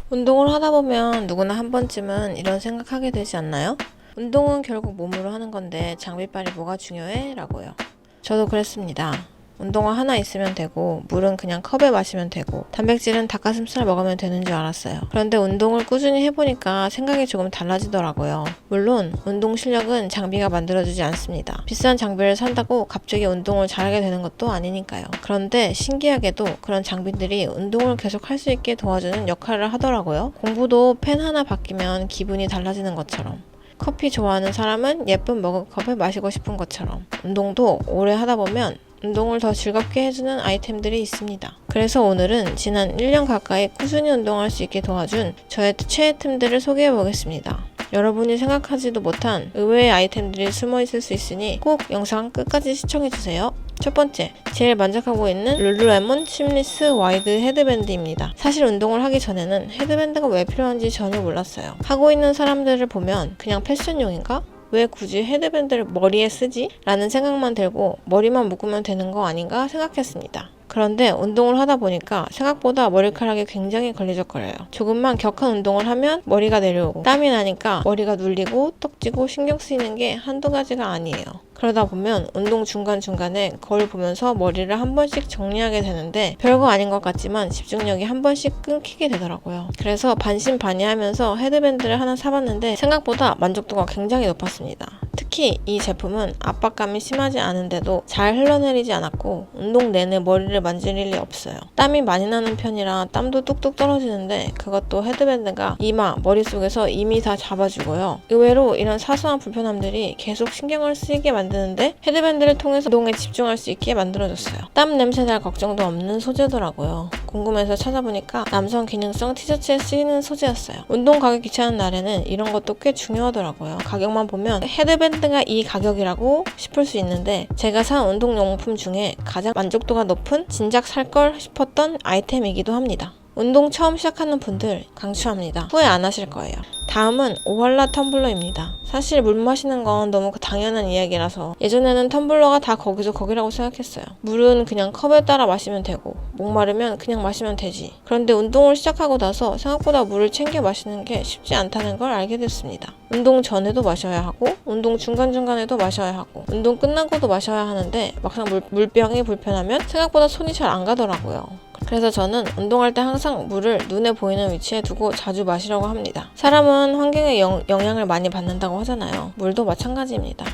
운동을 하다 보면 누구나 한 번쯤은 이런 생각하게 되지 않나요? 운동은 결국 몸으로 하는 건데 장비빨이 뭐가 중요해? 라고요. 저도 그랬습니다. 운동화 하나 있으면 되고 물은 그냥 컵에 마시면 되고 단백질은 닭가슴살 먹으면 되는 줄 알았어요. 그런데 운동을 꾸준히 해보니까 생각이 조금 달라지더라고요. 물론 운동 실력은 장비가 만들어주지 않습니다. 비싼 장비를 산다고 갑자기 운동을 잘하게 되는 것도 아니니까요. 그런데 신기하게도 그런 장비들이 운동을 계속 할 수 있게 도와주는 역할을 하더라고요. 공부도 펜 하나 바뀌면 기분이 달라지는 것처럼, 커피 좋아하는 사람은 예쁜 머그컵에 마시고 싶은 것처럼, 운동도 오래 하다 보면 운동을 더 즐겁게 해주는 아이템들이 있습니다. 그래서 오늘은 지난 1년 가까이 꾸준히 운동할 수 있게 도와준 저의 최애 템들을 소개해 보겠습니다. 여러분이 생각하지도 못한 의외의 아이템들이 숨어 있을 수 있으니 꼭 영상 끝까지 시청해 주세요. 첫 번째, 제일 만족하고 있는 룰루레몬 심리스 와이드 헤드밴드입니다. 사실 운동을 하기 전에는 헤드밴드가 왜 필요한지 전혀 몰랐어요. 하고 있는 사람들을 보면 그냥 패션용인가? 왜 굳이 헤드밴드를 머리에 쓰지? 라는 생각만 들고 머리만 묶으면 되는 거 아닌가 생각했습니다. 그런데 운동을 하다 보니까 생각보다 머리카락이 굉장히 걸리적거려요. 조금만 격한 운동을 하면 머리가 내려오고, 땀이 나니까 머리가 눌리고 떡지고 신경 쓰이는 게 한두 가지가 아니에요. 그러다 보면 운동 중간중간에 거울 보면서 머리를 한 번씩 정리하게 되는데 별거 아닌 것 같지만 집중력이 한 번씩 끊기게 되더라고요. 그래서 반신반의하면서 헤드밴드를 하나 사봤는데 생각보다 만족도가 굉장히 높았습니다. 특히 이 제품은 압박감이 심하지 않은데도 잘 흘러내리지 않았고 운동 내내 머리를 만질 일이 없어요. 땀이 많이 나는 편이라 땀도 뚝뚝 떨어지는데 그것도 헤드밴드가 이마, 머릿속에서 이미 다 잡아주고요. 의외로 이런 사소한 불편함들이 계속 신경을 쓰이게 만드는데 헤드밴드를 통해서 운동에 집중할 수 있게 만들어줬어요. 땀 냄새 날 걱정도 없는 소재더라고요. 궁금해서 찾아보니까 남성 기능성 티셔츠에 쓰이는 소재였어요. 운동 가기 귀찮은 날에는 이런 것도 꽤 중요하더라고요. 가격만 보면 헤드밴드가 이 가격이라고 싶을 수 있는데 제가 산 운동용품 중에 가장 만족도가 높은 진작 살걸 싶었던 아이템이기도 합니다. 운동 처음 시작하는 분들 강추합니다. 후회 안 하실 거예요. 다음은 오할라 텀블러입니다. 사실 물 마시는 건 너무 당연한 이야기라서 예전에는 텀블러가 다 거기서 거기라고 생각했어요. 물은 그냥 컵에 따라 마시면 되고 목마르면 그냥 마시면 되지. 그런데 운동을 시작하고 나서 생각보다 물을 챙겨 마시는 게 쉽지 않다는 걸 알게 됐습니다. 운동 전에도 마셔야 하고 운동 중간중간에도 마셔야 하고 운동 끝나고도 마셔야 하는데 막상 물병이 불편하면 생각보다 손이 잘 안 가더라고요. 그래서 저는 운동할 때 항상 물을 눈에 보이는 위치에 두고 자주 마시려고 합니다. 사람은 환경에 영향을 많이 받는다고 하잖아요. 물도 마찬가지입니다.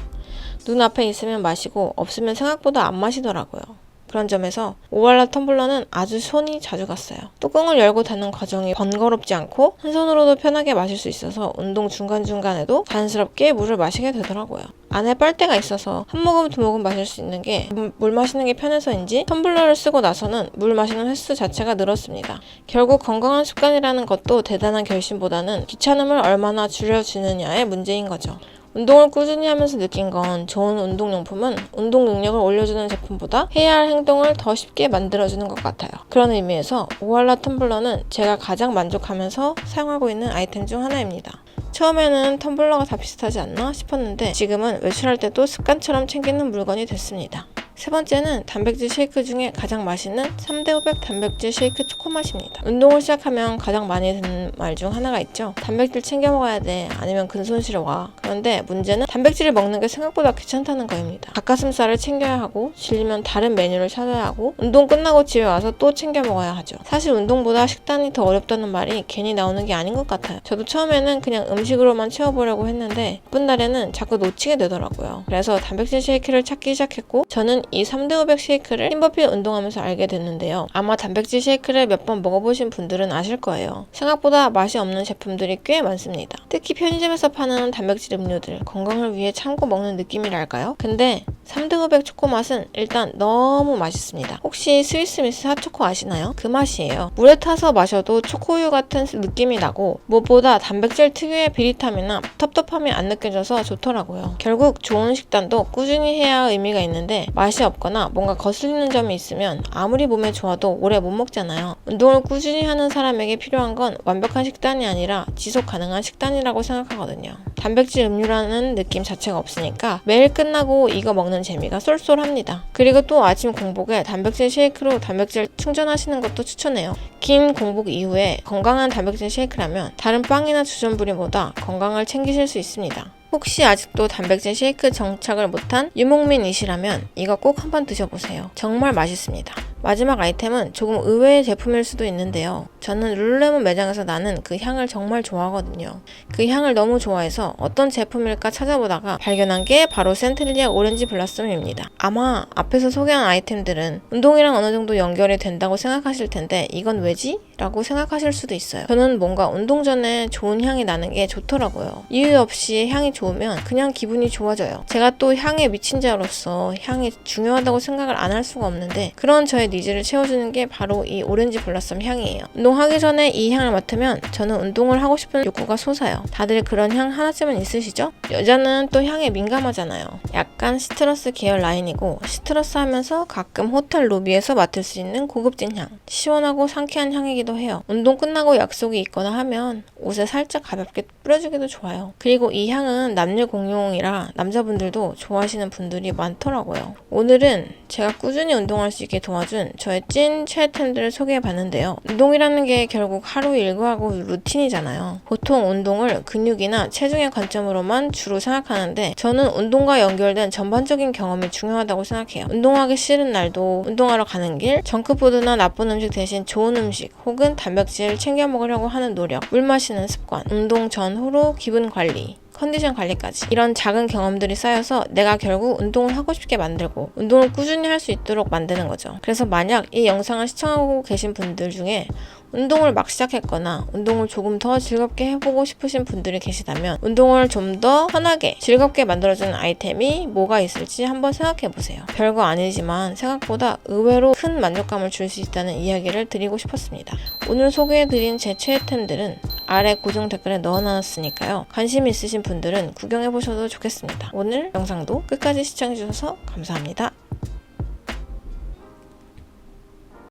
눈앞에 있으면 마시고 없으면 생각보다 안 마시더라고요. 그런 점에서 오할라 텀블러는 아주 손이 자주 갔어요. 뚜껑을 열고 닫는 과정이 번거롭지 않고 한 손으로도 편하게 마실 수 있어서 운동 중간중간에도 자연스럽게 물을 마시게 되더라고요. 안에 빨대가 있어서 한 모금 두 모금 마실 수 있는 게 물 마시는 게 편해서인지 텀블러를 쓰고 나서는 물 마시는 횟수 자체가 늘었습니다. 결국 건강한 습관이라는 것도 대단한 결심보다는 귀찮음을 얼마나 줄여주느냐의 문제인 거죠. 운동을 꾸준히 하면서 느낀 건 좋은 운동용품은 운동 능력을 올려주는 제품보다 해야 할 행동을 더 쉽게 만들어주는 것 같아요. 그런 의미에서 오할라 텀블러는 제가 가장 만족하면서 사용하고 있는 아이템 중 하나입니다. 처음에는 텀블러가 다 비슷하지 않나 싶었는데 지금은 외출할 때도 습관처럼 챙기는 물건이 됐습니다. 세 번째는 단백질 쉐이크 중에 가장 맛있는 3대500 단백질 쉐이크 초코맛입니다. 운동을 시작하면 가장 많이 듣는 말 중 하나가 있죠. 단백질 챙겨 먹어야 돼. 아니면 근손실을 와. 그런데 문제는 단백질을 먹는 게 생각보다 귀찮다는 거입니다. 닭가슴살을 챙겨야 하고 질리면 다른 메뉴를 찾아야 하고 운동 끝나고 집에 와서 또 챙겨 먹어야 하죠. 사실 운동보다 식단이 더 어렵다는 말이 괜히 나오는 게 아닌 것 같아요. 저도 처음에는 그냥 음식으로만 채워보려고 했는데 어떤 날에는 자꾸 놓치게 되더라고요. 그래서 단백질 쉐이크를 찾기 시작했고 저는 이 3대500 쉐이크를 팀버필 운동하면서 알게 됐는데요. 아마 단백질 쉐이크를 몇 번 먹어보신 분들은 아실 거예요. 생각보다 맛이 없는 제품들이 꽤 많습니다. 특히 편의점에서 파는 단백질 음료들, 건강을 위해 참고 먹는 느낌이랄까요? 근데 3대500 초코 맛은 일단 너무 맛있습니다. 혹시 스위스미스 핫초코 아시나요? 그 맛이에요. 물에 타서 마셔도 초코우유 같은 느낌이 나고 무엇보다 단백질 특유의 비릿함이나 텁텁함이 안 느껴져서 좋더라고요. 결국 좋은 식단도 꾸준히 해야 할 의미가 있는데 맛이 맛이 없거나 뭔가 거슬리는 점이 있으면 아무리 몸에 좋아도 오래 못 먹잖아요. 운동을 꾸준히 하는 사람에게 필요한 건 완벽한 식단이 아니라 지속 가능한 식단이라고 생각하거든요. 단백질 음료라는 느낌 자체가 없으니까 매일 끝나고 이거 먹는 재미가 쏠쏠합니다. 그리고 또 아침 공복에 단백질 쉐이크로 단백질 충전하시는 것도 추천해요. 긴 공복 이후에 건강한 단백질 쉐이크라면 다른 빵이나 주전부리보다 건강을 챙기실 수 있습니다. 혹시 아직도 단백질 쉐이크 정착을 못한 유목민이시라면 이거 꼭 한번 드셔보세요. 정말 맛있습니다. 마지막 아이템은 조금 의외의 제품일 수도 있는데요. 저는 룰루레몬 매장에서 나는 그 향을 정말 좋아하거든요. 그 향을 너무 좋아해서 어떤 제품일까 찾아보다가 발견한 게 바로 센텔리아 오렌지 블라썸입니다. 아마 앞에서 소개한 아이템들은 운동이랑 어느 정도 연결이 된다고 생각하실 텐데 이건 왜지? 라고 생각하실 수도 있어요. 저는 뭔가 운동 전에 좋은 향이 나는 게 좋더라고요. 이유 없이 향이 좋으면 그냥 기분이 좋아져요. 제가 또 향에 미친 자로서 향이 중요하다고 생각을 안 할 수가 없는데 그런 저의 니즈를 채워주는 게 바로 이 오렌지 블라썸 향이에요. 운동하기 전에 이 향을 맡으면 저는 운동을 하고 싶은 욕구가 솟아요. 다들 그런 향 하나쯤은 있으시죠? 여자는 또 향에 민감하잖아요. 약간 시트러스 계열 라인이고 시트러스 하면서 가끔 호텔 로비에서 맡을 수 있는 고급진 향. 시원하고 상쾌한 향이기도 해요. 운동 끝나고 약속이 있거나 하면 옷에 살짝 가볍게 뿌려주기도 좋아요. 그리고 이 향은 남녀 공용이라 남자분들도 좋아하시는 분들이 많더라고요. 오늘은 제가 꾸준히 운동할 수 있게 도와준 저의 찐 최애템들을 소개해봤는데요. 운동이라는 게 결국 하루 일과하고 루틴이잖아요. 보통 운동을 근육이나 체중의 관점으로만 주로 생각하는데 저는 운동과 연결된 전반적인 경험이 중요하다고 생각해요. 운동하기 싫은 날도 운동하러 가는 길, 정크푸드나 나쁜 음식 대신 좋은 음식 혹은 단백질 챙겨 먹으려고 하는 노력, 물 마시는 습관, 운동 전 후로 기분 관리, 컨디션 관리까지 이런 작은 경험들이 쌓여서 내가 결국 운동을 하고 싶게 만들고 운동을 꾸준히 할 수 있도록 만드는 거죠. 그래서 만약 이 영상을 시청하고 계신 분들 중에 운동을 막 시작했거나 운동을 조금 더 즐겁게 해보고 싶으신 분들이 계시다면 운동을 좀 더 편하게 즐겁게 만들어주는 아이템이 뭐가 있을지 한번 생각해보세요. 별거 아니지만 생각보다 의외로 큰 만족감을 줄 수 있다는 이야기를 드리고 싶었습니다. 오늘 소개해드린 제 최애템들은 아래 고정 댓글에 넣어놨으니까요. 관심 있으신 분들은 구경해보셔도 좋겠습니다. 오늘 영상도 끝까지 시청해주셔서 감사합니다.